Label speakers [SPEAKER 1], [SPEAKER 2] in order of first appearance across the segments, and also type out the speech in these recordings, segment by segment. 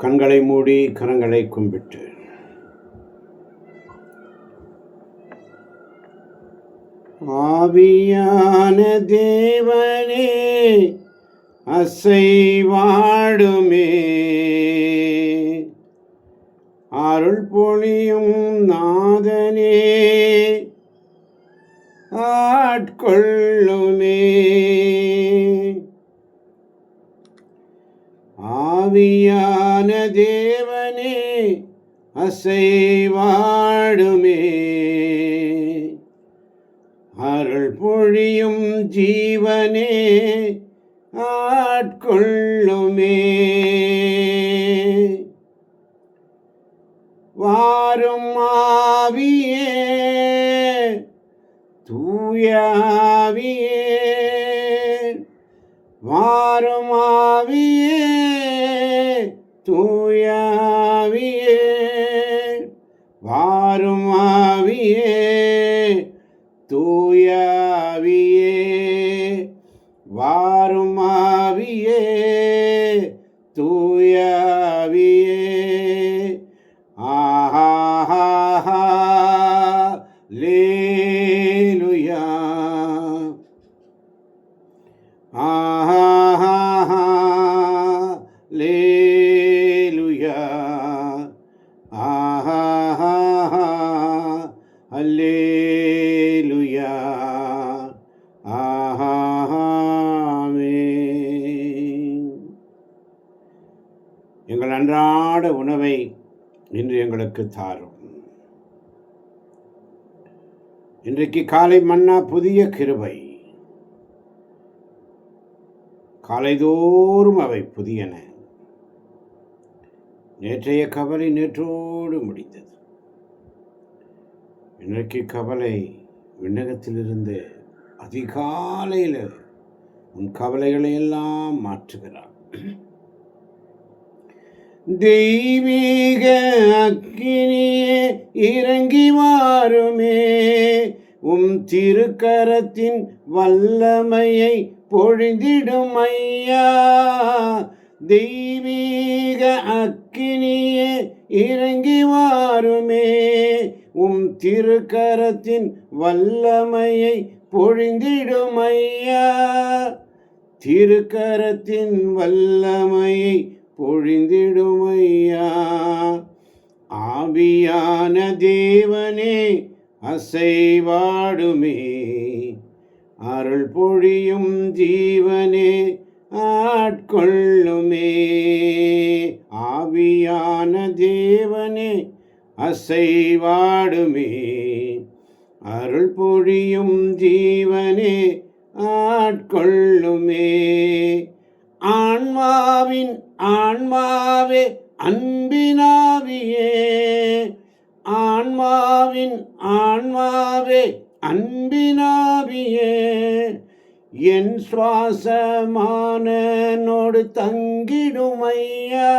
[SPEAKER 1] கண்களை மூடி கரங்களை கும்பிட்டு ஆவியான தேவனே அசைவாடுமே, அருள் பொழியும் நாதனே ஆட்கொள்ளுமே. ஆவியான தேவனே அசைவாடுமே, அருள் பொழியும் ஜீவனே ஆட்கொள்ளுமே. வாரும் ஆவியே, தூய ஆவியே, வாரும் ஆவியே, தூய ஆவியே, வாரும் ஆவியே, தூய ஆவியே, வாரும் ஆவியே, தூய ஆவியே. ஆஹா லேலுயா, ஆஹா லேலுயா, ஆஹா அல்லேலுயா, ஆமென். எங்கள் அன்றாட உணவை இன்று எங்களுக்கு தாரும். இன்றைக்கு காலை மன்னா புதிய கிருபை, காலைதோறும் அவை புதியன. நேற்றைய கவலை நேற்றோடு முடிந்தது. இன்றைக்கு கவலை விண்ணகத்திலிருந்து அதிகாலையில் உன் கவலைகளை எல்லாம் மாற்றுகிறார். தெய்வீக அக்கினியே இறங்கி வாருமே, உம் திருக்கரத்தின் வல்லமையை பொழிந்திடும் ஐயா. தெய்வீக அக்கினியே இறங்கி வாருமே, உம் திருக்கரத்தின் வல்லமையை பொழிந்திடும் ஐயா. திருக்கரத்தின் வல்லமையை பொழிந்திடும் ஐயா. ஆவியான தேவனே அசைவாடுமே, அருள் பொழியும் ஜீவனே ஆட்கொள்ளுமே. ஆவியான தேவனே அசைவாடுமே, அருள் பொழியும் ஜீவனே ஆட்கொள்ளுமே. ஆன்மாவின் ஆன்மாவே அன்பினாவியே, ஆன்மாவின் ஆன்மாவே அன்பினாவியே, என் சுவாசமானோடு தங்கிடும் ஐயா.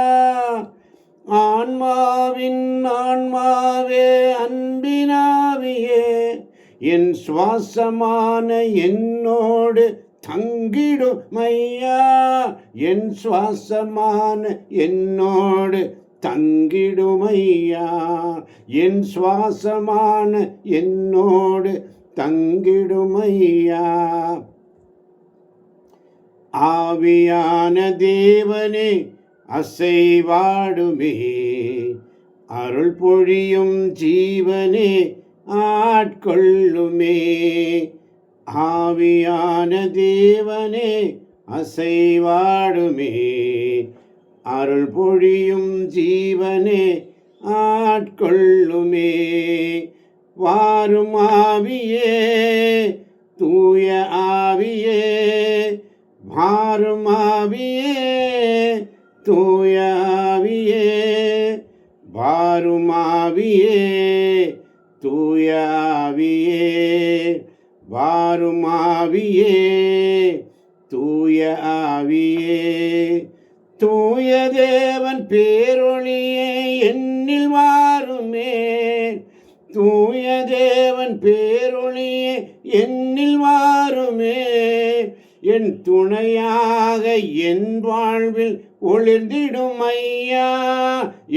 [SPEAKER 1] ஆன்மாவின் ஆன்மாவே அன்பினாவியே, என் சுவாசமான என்னோடு தங்கிடும் ஐயா. என் சுவாசமான என்னோடு தங்கிடும் ஐயா. என் சுவாசமான என்னோடு தங்கிடும் ஐயா. ஆவியான தேவனே அசைவாடுமே, அருள் பொழியும் ஜீவனே ஆட்கொள்ளுமே. ஆவியான தேவனே அசைவாடுமே, அருள் பொழியும் ஜீவனே ஆட்கொள்ளுமே. வாரும் ஆவியே, தூய ஆவியே, வாரும் ஆவியே, தூய ஆவியே, வாரும் ஆவியே, தூய ஆவியே, வாரும் ஆவியே, தூய ஆவியே. தூய தேவன் பேரொளியே என்னில் வாருமே, தூய தேவன் பேரொளியே என்னில் வாருமே. என் துணையாக என் வாழ்வில் ஒளிர்ந்திடும் ஐயா,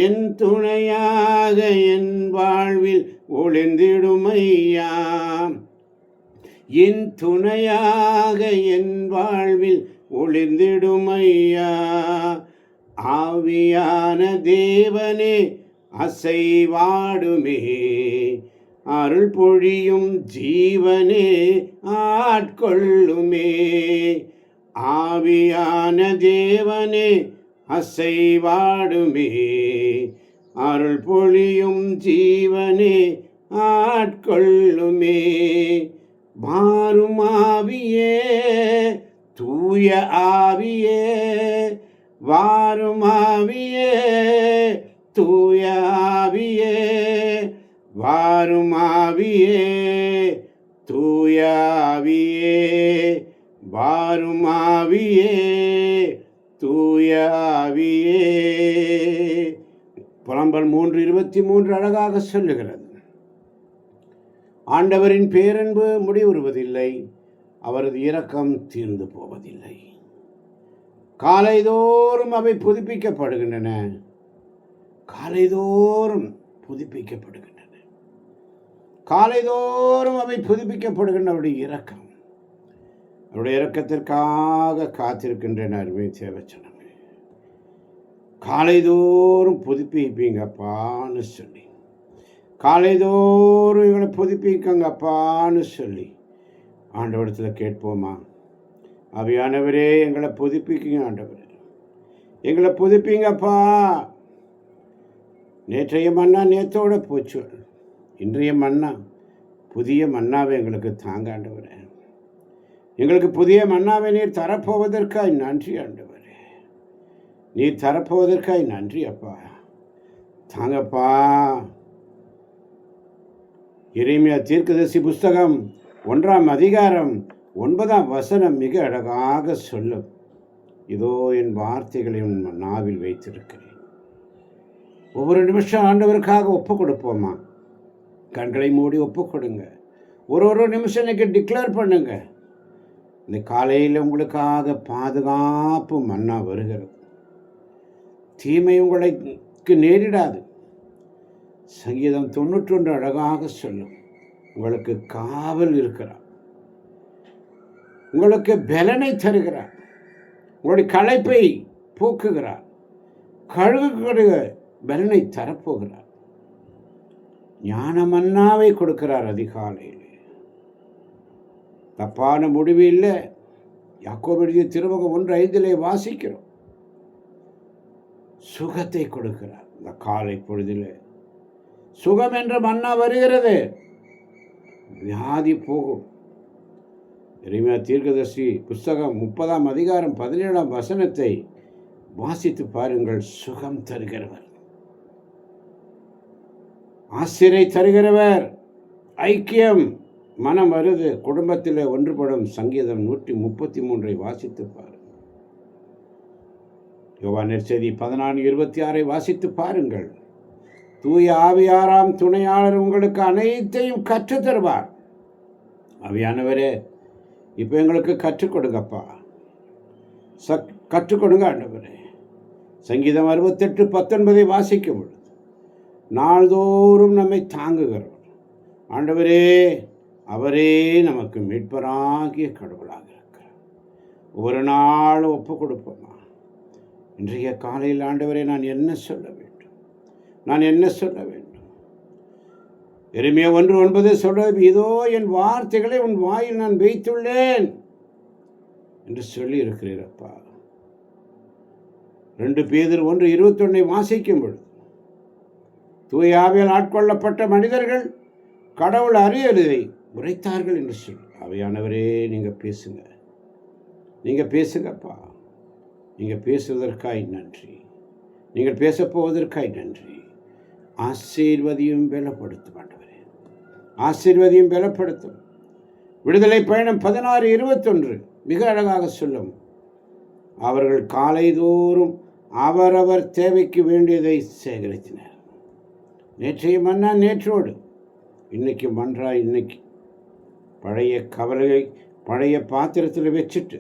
[SPEAKER 1] என் துணையாக என் வாழ்வில் ஒளிர்ந்திடும் ஐயா, என் துணையாக என் வாழ்வில் ஒளிர்ந்திடும் ஐயா. ஆவியான தேவனே அசைவாடுமே, அருள் பொழியும் ஜீவனே ஆட்கொள்ளுமே. ஆவியான தேவனே அசைவாடுமே, அருள் பொழியும் ஜீவனே ஆட்கொள்ளுமே. வாரும் ஆவியே, தூய ஆவியே, வாரும் ஆவியே, தூய ஆவியே, வாரும் ஆவியே, தூய ஆவியே, வாரும் ஆவியே, தூய ஆவியே. புலம்பல் 3:23 அழகாக சொல்லுகிறது, ஆண்டவரின் பேரன்பு முடிவுறுவதில்லை, அவரது இரக்கம் தீர்ந்து போவதில்லை. காலைதோறும் அவை புதுப்பிக்கப்படுகின்றன, காலைதோறும் புதுப்பிக்கப்படுகின்றன, காலைதோறும் அவை புதுப்பிக்கப்படுகின்ற அவருடைய இரக்கம். அவருடைய இரக்கத்திற்காக காத்திருக்கின்றன அருமை தேவச்சனமே. காலைதோறும் புதுப்பிப்பீங்கப்பான்னு சொல்லி, காலைதோறும் இவங்களை புதுப்பிக்கங்கப்பான்னு சொல்லி ஆண்டவரிடத்தில் கேட்போமா? ஆவியானவரே, எங்களை புதுப்பிக்குங்க ஆண்டவரே, எங்களை புதுப்பிங்கப்பா. நேற்றைய மன்னா நேற்றோட போச்சு, இன்றைய மன்னா புதிய மன்னாவை எங்களுக்கு தாங்க ஆண்டவரே. எங்களுக்கு புதிய மன்னாவை நீர் தரப்போவதற்காய் நன்றி ஆண்டவரே, நீர் தரப்போவதற்காய் நன்றி அப்பா. தாங்கப்பா. எரேமியா தீர்க்கதரிசி புஸ்தகம் 1ஆம் அதிகாரம் 9ஆம் வசனம் மிக அழகாக சொல்லும், இதோ என் வார்த்தைகளை உன் நாவில் வைத்திருக்கிறேன். ஒவ்வொரு நிமிஷம் ஆண்டவருக்காக ஒப்பு கொடுப்போமா? கண்களை மூடி ஒப்பு கொடுங்க. ஒரு நிமிஷம் இன்னைக்கு டிக்ளேர் பண்ணுங்க, இந்த காலையில் உங்களுக்காக பாதுகாப்பு மன்னா வருகிறது, தீமை உங்களுக்கு நேரிடாது. சங்கீதம் 91 அழகாக சொல்லும், உங்களுக்கு காவல் இருக்கிறார், உங்களுக்கு பலனை தருகிறார், உங்களுடைய களைப்பை போக்குகிறார், கழுகுகளுடைய பலனை தரப்போகிறார், ஞான மன்னாவை கொடுக்கிறார் அதிகாலையில். தப்பான முடிவு இல்லை. யாக்கோபு எழுதிய திருமுகம் 1:5 வாசிக்கிறோம், சுகத்தை கொடுக்கிறார். இந்த காலை பொழுதில் சுகம் என்ற மன்னா வருகிறது, வியாதி போகும். எரேமியா தீர்க்கதரிசி புஸ்தகம் 30ஆம் அதிகாரம் 17ஆம் வசனத்தை வாசித்து பாருங்கள். சுகம் தருகிறவர், ஆசிரை தருகிறவர், ஐக்கியம், மனம் வருது, குடும்பத்தில் ஒன்றுபடும். சங்கீதம் 133 வாசித்து பாருங்கள். யோவான் நற்செய்தி 14:26 வாசித்து பாருங்கள். தூய ஆவியாராம் துணையாளர் உங்களுக்கு அனைத்தையும் கற்றுத் தருவார். ஆவியானவரே, இப்போ எங்களுக்கு கற்றுக் கொடுங்கப்பா, கற்றுக் கொடுங்க ஆண்டவரே. சங்கீதம் 68:19 வாசிக்கும் பொழுது, நாள்தோறும் நம்மை தாங்குகிறவர் ஆண்டவரே, அவரே நமக்கு மீட்பராகிய கடவுளாக இருக்கிறார். ஒவ்வொரு நாளும் ஒப்பு கொடுப்போமா? இன்றைய காலையில் ஆண்டவரே, நான் என்ன சொல்ல வேண்டும், நான் என்ன சொல்ல வேண்டும்? எரேமியா 1:9 சொல்றது, இதோ என் வார்த்தைகளை உன் வாயில் நான் வைத்துள்ளேன் என்று சொல்லி இருக்கிறீரப்பா. 2 பேதுரு 1:21 வாசிக்கும் பொழுது, தூய ஆவியால் ஆட்கொள்ளப்பட்ட மனிதர்கள் கடவுள் அறியதை உரைத்தார்கள் என்று சொல்லி. ஆவியானவரே, நீங்கள் பேசுங்க, நீங்கள் பேசுங்கப்பா. நீங்கள் பேசுவதற்காய் நன்றி, நீங்கள் பேசப்போவதற்காய் நன்றி. ஆசீர்வதியும் பலப்படுத்தும் ஆண்டவரே, ஆசீர்வதியும் பலப்படுத்தும். விடுதலை பயணம் 16:21 மிக அழகாக சொல்லும், அவர்கள் காலைதோறும் அவரவர் தேவைக்கு வேண்டியதை சேகரித்தனர். நேற்றைய மன்னா நேற்றோடு, இன்னைக்கு மன்றா இன்னைக்கு. பழைய கவலையை பழைய பாத்திரத்தில் வச்சுட்டு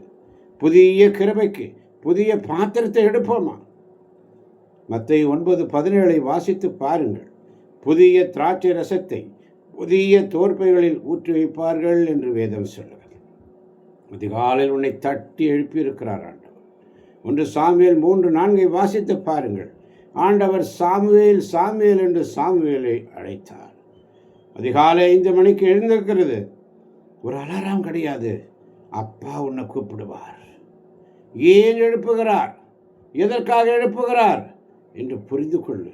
[SPEAKER 1] புதிய கிருபைக்கு புதிய பாத்திரத்தை எடுப்போமா? மத்தேயு 9:17 வாசித்து பாருங்கள். புதிய திராட்சை ரசத்தை புதிய தோற்பைகளில் ஊற்றி வைப்பார்கள் என்று வேதம் சொல்லுகிறது. அதிகாலையில் உன்னை தட்டி எழுப்பியிருக்கிறார் ஆண்டவர். 1 சாமுவேல் 3:4 வாசித்து பாருங்கள். ஆண்டவர் சாமுவேல் சாமுவேல் என்று சாமுவேலை அழைத்தார். அதிகாலை 5 மணிக்கு எழுந்திருக்கிறது. ஒரு அலாரம் கிடையாது. அப்பா உன்னை கூப்பிடுவார். ஏன் எழுப்புகிறார், எதற்காக எழுப்புகிறார் என்று புரிந்து கொள்ளு.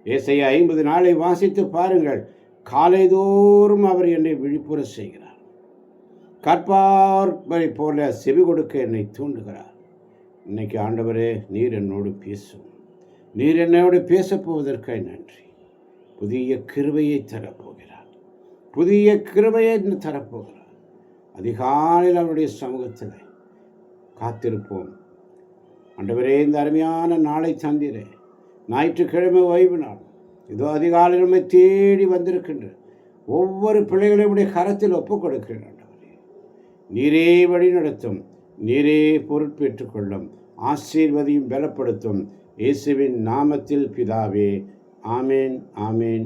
[SPEAKER 1] ஏசாயா 50:4 வாசித்து பாருங்கள். காலைதோறும் அவர் என்னை விழிப்புற செய்கிறார். கற்பார்பை போல செவி கொடுக்க என்னை தூண்டுகிறார். இன்னைக்கு ஆண்டவரே, நீர் என்னோடு பேசும். நீர் என்னோடு பேசப்போவதற்காக நன்றி. புதிய கிருபையை தரப்போகிறார். புதிய கிருபையை தரப்போகிறார். அதிகாலையில் அவருடைய சமூகத்தில் காத்திருப்போம். ஆண்டவரே, இந்த அருமையான நாளை தந்திரே. ஞாயிற்றுக்கிழமை ஓய்வு நாள். இதோ அதிகாலையில் நம்மை தேடி வந்திருக்கின்ற ஒவ்வொரு பிள்ளைகளுடைய கரத்தில் ஒப்புக் கொடுக்கிறேன். ஆண்டவரே, நீரே வழி நடத்தும், நீரே பொறுப்பேற்றுக் கொள்ளும், ஆசீர்வதியும் பலப்படுத்தும். இயேசுவின் நாமத்தில் பிதாவே, ஆமேன், ஆமேன்.